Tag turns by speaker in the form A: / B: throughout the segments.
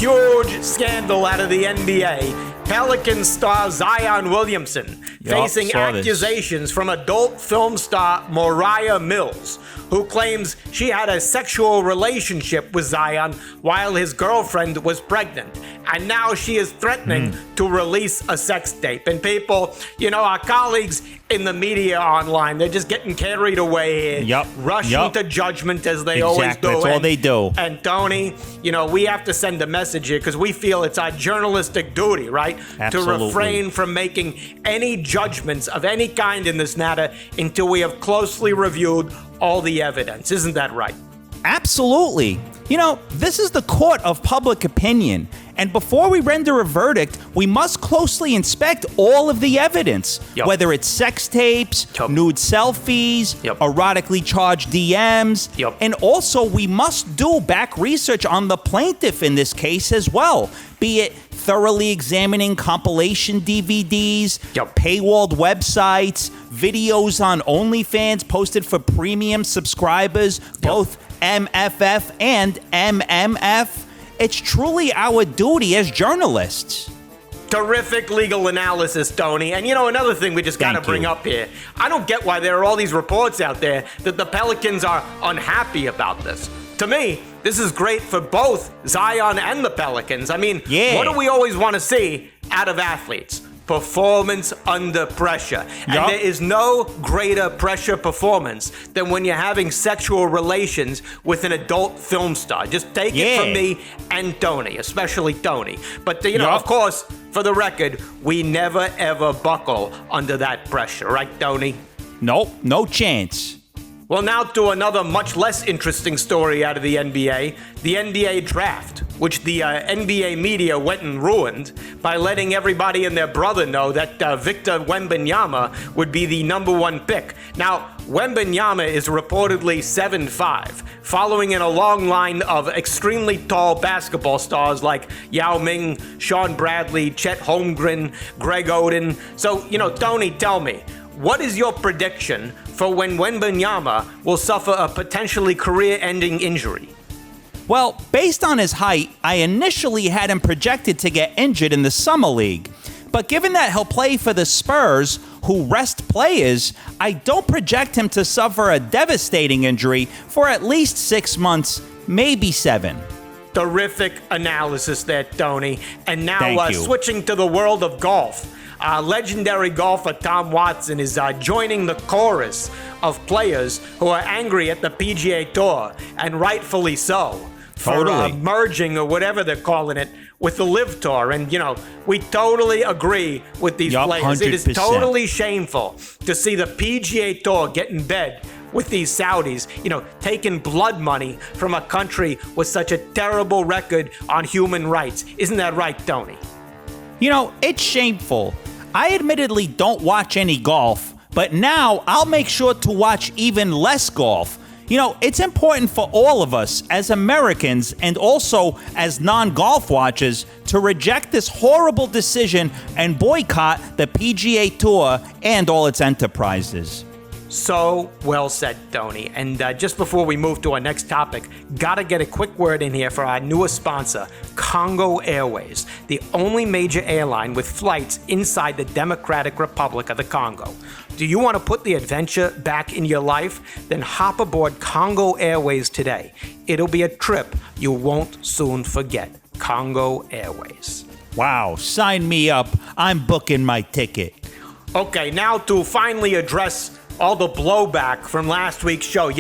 A: huge scandal out of the NBA. Pelicans star Zion Williamson facing accusations from adult film star Moriah Mills, who claims she had a sexual relationship with Zion while his girlfriend was pregnant. And now she is threatening to release a sex tape. And people, our colleagues in the media online, they're just getting carried away here, rushing to judgment as they always do.
B: That's all they do.
A: And Tony, we have to send a message here because we feel it's our journalistic duty, right?
B: Absolutely.
A: To refrain from making any judgments of any kind in this matter until we have closely reviewed all the evidence. Isn't that right?
B: Absolutely. This is the court of public opinion. And before we render a verdict, we must closely inspect all of the evidence, whether it's sex tapes, nude selfies, erotically charged DMs. And also, we must do back research on the plaintiff in this case as well, be it thoroughly examining compilation DVDs, paywalled websites, videos on OnlyFans posted for premium subscribers, both MFF and MMF. It's truly our duty as journalists.
A: Terrific legal analysis, Tony. And another thing we just got to bring up here. I don't get why there are all these reports out there that the Pelicans are unhappy about this. To me, this is great for both Zion and the Pelicans. I mean, what do we always want to see out of athletes? Performance under pressure. And there is no greater pressure performance than when you're having sexual relations with an adult film star. Just take it from me and Tony, especially Tony. But, of course, for the record, we never, ever buckle under that pressure. Right, Tony?
B: Nope, no chance.
A: Well, now to another much less interesting story out of the NBA, the NBA draft, which the NBA media went and ruined by letting everybody and their brother know that Victor Wembanyama would be the number one pick. Now, Wembanyama is reportedly 7'5", following in a long line of extremely tall basketball stars like Yao Ming, Sean Bradley, Chet Holmgren, Greg Oden. So, Tony, tell me, what is your prediction for when Wembanyama will suffer a potentially career-ending injury?
B: Well, based on his height, I initially had him projected to get injured in the Summer League. But given that he'll play for the Spurs, who rest players, I don't project him to suffer a devastating injury for at least 6 months, maybe 7.
A: Terrific analysis there, Tony. And now switching to the world of golf. Legendary golfer Tom Watson is joining the chorus of players who are angry at the PGA Tour, and rightfully so, for merging, or whatever they're calling it, with the Live Tour. And, we totally agree with these players. 100%. It is totally shameful to see the PGA Tour get in bed with these Saudis, taking blood money from a country with such a terrible record on human rights. Isn't that right, Tony?
B: It's shameful. I admittedly don't watch any golf, but now I'll make sure to watch even less golf. It's important for all of us as Americans and also as non-golf watchers to reject this horrible decision and boycott the PGA Tour and all its enterprises.
A: So well said, Tony. And just before we move to our next topic, gotta get a quick word in here for our newest sponsor, Congo Airways, the only major airline with flights inside the Democratic Republic of the Congo. Do you want to put the adventure back in your life? Then hop aboard Congo Airways today. It'll be a trip you won't soon forget. Congo Airways.
B: Wow, sign me up. I'm booking my ticket.
A: Okay, now to finally address all the blowback from last week's show.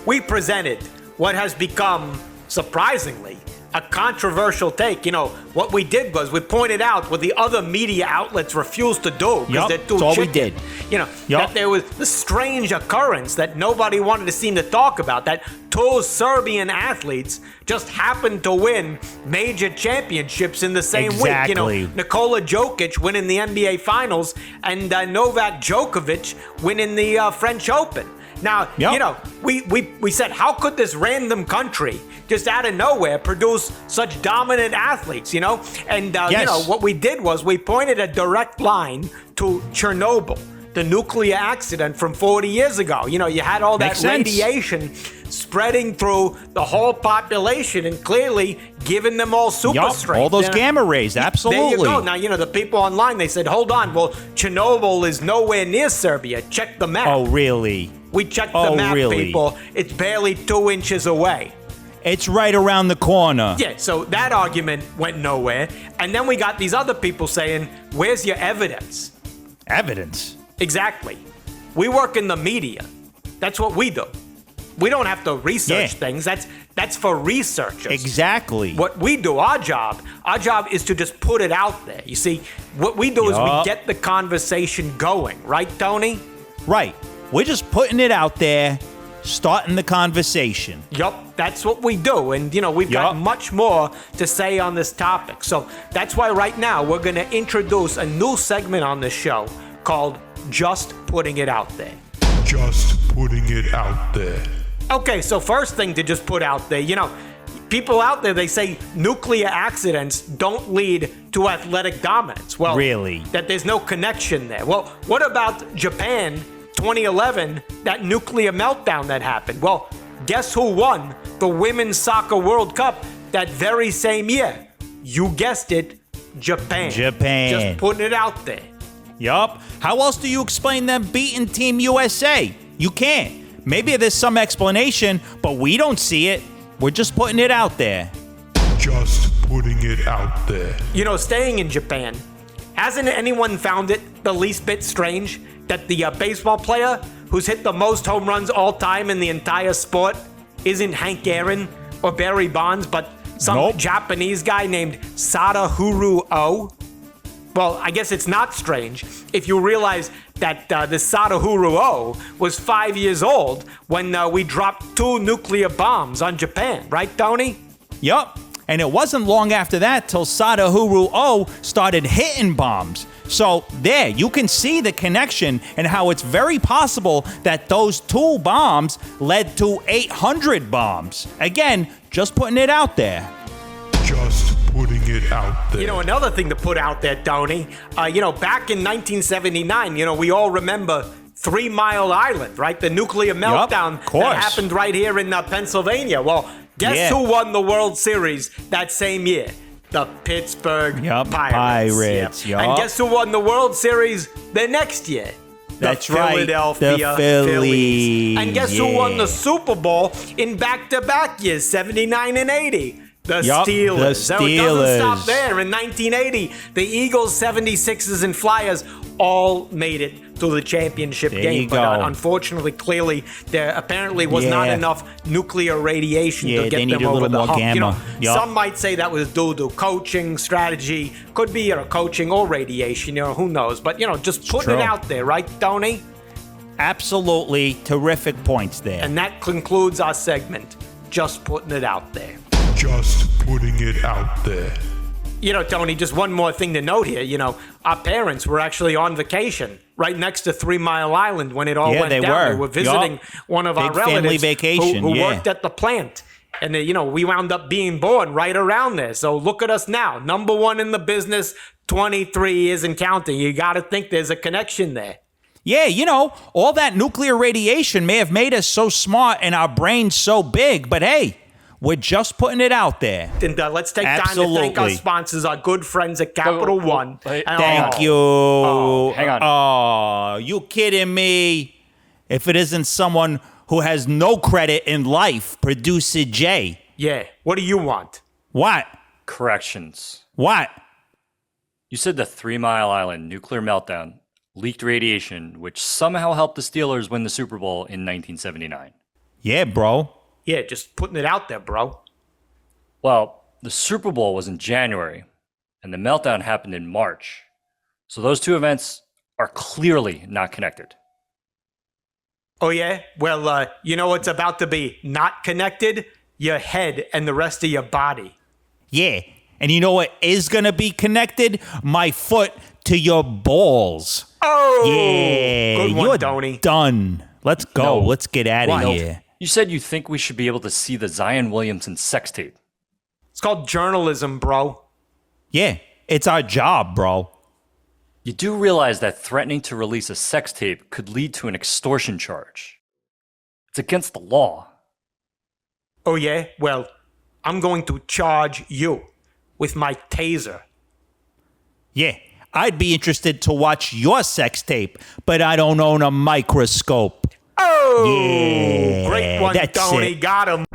A: We presented what has become, surprisingly, a controversial take. What we did was we pointed out what the other media outlets refused to do because they're too
B: that's all
A: chicken.
B: we did.
A: That there was the strange occurrence that nobody wanted to seem to talk about, that two Serbian athletes just happened to win major championships in the same week. Nikola Jokic winning the NBA Finals and Novak Djokovic winning the French Open. Now, we said, how could this random country just out of nowhere produce such dominant athletes, And, what we did was we pointed a direct line to Chernobyl, the nuclear accident from 40 years ago. You know, you had all that
B: Makes sense.
A: radiation spreading through the whole population and clearly giving them all super strength.
B: All those gamma rays, absolutely.
A: There you go. Now, you know, the people online, they said, hold on, well, Chernobyl is nowhere near Serbia. Check the map.
B: Oh, really?
A: We checked the map, people. It's barely 2 inches away.
B: It's right around the corner.
A: Yeah, so that argument went nowhere. And then we got these other people saying, where's your evidence?
B: Evidence?
A: Exactly. We work in the media. That's what we do. We don't have to research things. That's for researchers.
B: Exactly.
A: What we do, our job is to just put it out there. You see, what we do is we get the conversation going. Right, Tony?
B: Right. We're just putting it out there, starting the conversation.
A: Yup, that's what we do. And, you know, we've got much more to say on this topic. So that's why right now we're going to introduce a new segment on this show called Just Putting It Out There.
C: Just putting it out there.
A: Okay, so first thing to just put out there, you know, people out there, they say nuclear accidents don't lead to athletic dominance. Well,
B: really?
A: That there's no connection there. Well, what about Japan 2011, that nuclear meltdown that happened? Well, guess who won the Women's Soccer World Cup that very same year? You guessed it, Japan. Just putting it out there.
B: Yup. How else do you explain them beating Team USA? You can't. Maybe there's some explanation, but we don't see it. We're just putting it out there.
C: Just putting it out there.
A: You know, staying in Japan, hasn't anyone found it the least bit strange that the baseball player who's hit the most home runs all time in the entire sport isn't Hank Aaron or Barry Bonds, but some Japanese guy named Sadahuru Oh? Well, I guess it's not strange if you realize that this Sadahuru Oh was 5 years old when we dropped 2 nuclear bombs on Japan, right, Tony?
B: Yup. And it wasn't long after that till Sadahuru Oh started hitting bombs. So there, you can see the connection and how it's very possible that those 2 bombs led to 800 bombs. Again, just putting it out there.
C: Just putting it out there.
A: You know, another thing to put out there, Tony, you know, back in 1979, you know, we all remember 3 Mile Island, right? The nuclear meltdown that happened right here in Pennsylvania. Well, guess who won the World Series that same year? The Pittsburgh Pirates.
B: Yep.
A: And guess who won the World Series the next year?
B: That's
A: Philadelphia
B: the Phillies.
A: And guess who won the Super Bowl in back-to-back years, 79 and 80? The Steelers.
B: The Steelers.
A: So it doesn't stop there. In 1980, the Eagles, 76ers, and Flyers all made it to the championship game. But unfortunately, clearly, there apparently was not enough nuclear radiation to get them over the hump.
B: Gamma.
A: You know, some might say that was due to coaching, strategy, could be coaching or radiation, you know, who knows. But, you know, just putting it out there, right, Tony?
B: Absolutely terrific points there.
A: And that concludes our segment, Just Putting It Out There.
C: Just putting it out there.
A: You know, Tony, just one more thing to note here. You know, our parents were actually on vacation right next to 3 Mile Island when it all went down. They were visiting one of our relatives who worked at the plant. And, you know, we wound up being born right around there. So look at us now. Number 1 in the business, 23 years and counting. You got to think there's a connection there.
B: Yeah, you know, all that nuclear radiation may have made us so smart and our brains so big, but hey, we're just putting it out there.
A: And let's take time to thank our sponsors, our good friends at Capital One.
B: Thank you.
D: Hang on.
B: Oh, you kidding me? If it isn't someone who has no credit in life, Producer Jay.
A: Yeah. What do you want?
B: What?
D: Corrections.
B: What?
D: You said the 3 Mile Island nuclear meltdown leaked radiation, which somehow helped the Steelers win the Super Bowl in 1979.
B: Yeah, bro.
A: Yeah, just putting it out there, bro.
D: Well, the Super Bowl was in January, and the meltdown happened in March. So those 2 events are clearly not connected.
A: Oh, yeah? Well, you know what's about to be not connected? Your head and the rest of your body.
B: Yeah, and you know what is going to be connected? My foot to your balls.
A: Oh!
B: Yeah,
A: Good one, Tony.
B: You're done. Let's go.
D: No.
B: Let's get out of
D: No.
B: here.
D: You said you think we should be able to see the Zion Williamson sex tape.
A: It's called journalism, bro.
B: Yeah, it's our job, bro.
D: You do realize that threatening to release a sex tape could lead to an extortion charge. It's against the law.
A: Oh, yeah? Well, I'm going to charge you with my taser.
B: Yeah, I'd be interested to watch your sex tape, but I don't own a microscope.
A: Oh!
B: Yeah,
A: Great one,
B: that's
A: Tony.
B: it.
A: Got him.